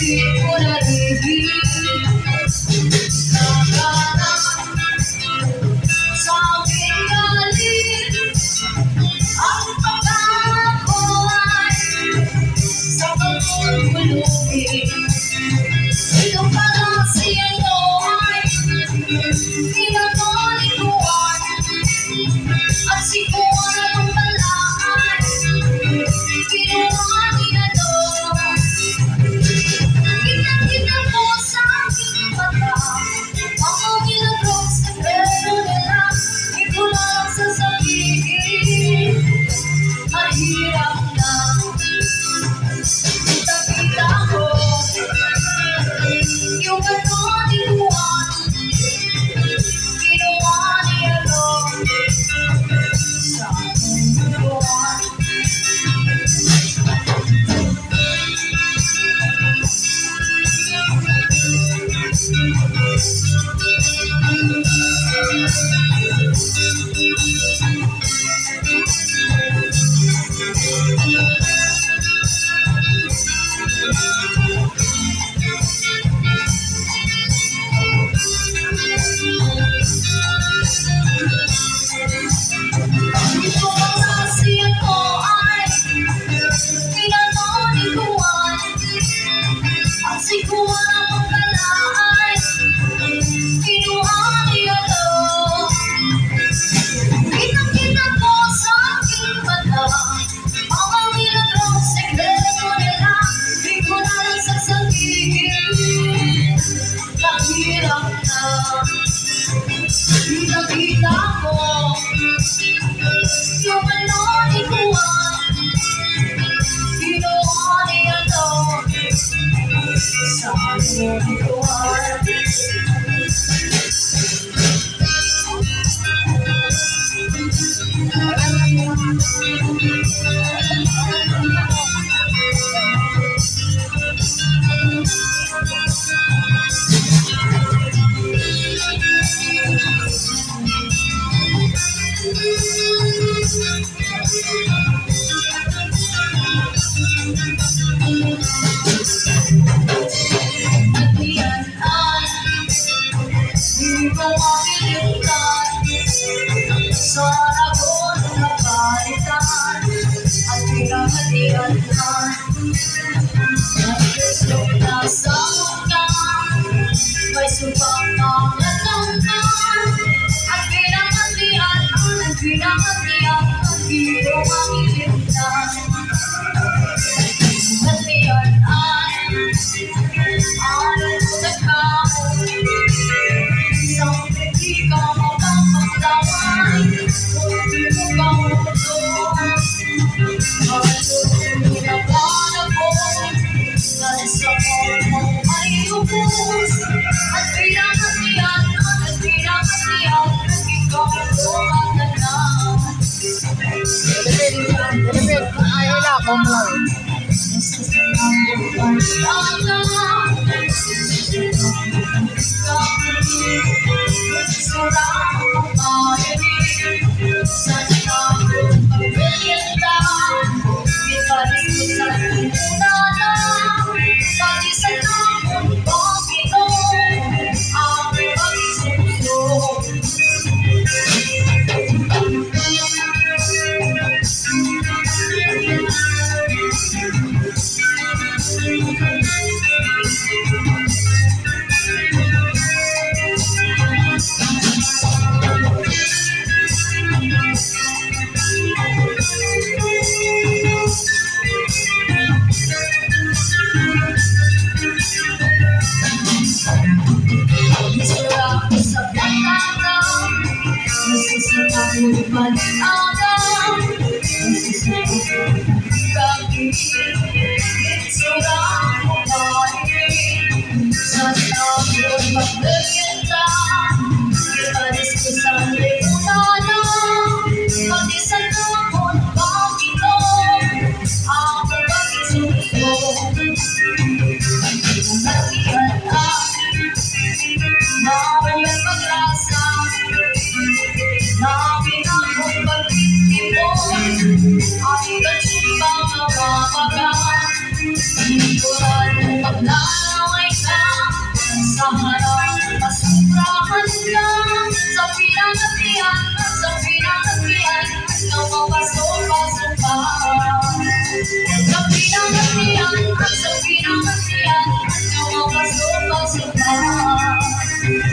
di ko narinig. Sa aking galing ang pagkako ay sa pagpulupin. Ito pala si ano ay pinagkalikuan at si Kwan ang pala ay ginawa ni Inanu. Kita-kita mo sa aking mata ang ginagawa sa pero nila. Di ko lang sasabihin, mahirap na. Kita-kita ko yung ano ni Kwan, ginawa ni Inanu sa aking Kwan. Ito kasi ako ay Inanu ni Kwan at si Kwan ang pala ay kinuha ni Inanu. Kita-kita ko sa aking mata ang ginagawa sa sekreto nila. Di ko na lang sasabihin, mahirap na. Kita-kita ko yung ano ni Kwan, ginawa ni Inanu sa aking Kwan. Di ko makilimutan sa lagon na palitan at pinamatian na nag-isok na sa mukha. May supang mga tangkan at pinamatian at pinamatian at di ko makilimutan. Matian ay anong nagkao isang hindi ka mapapaglawan kung di mo ka mundo. Malululaban ako dahil sa mo ay ubus at pinamatian at pinamatian at ikaw ang nagkakaroon. Ay, wala ko mo. Ang pinangatian, sa pinangatian, nawawasupa-supa. Sa pinangatian, nawawasupa-supa.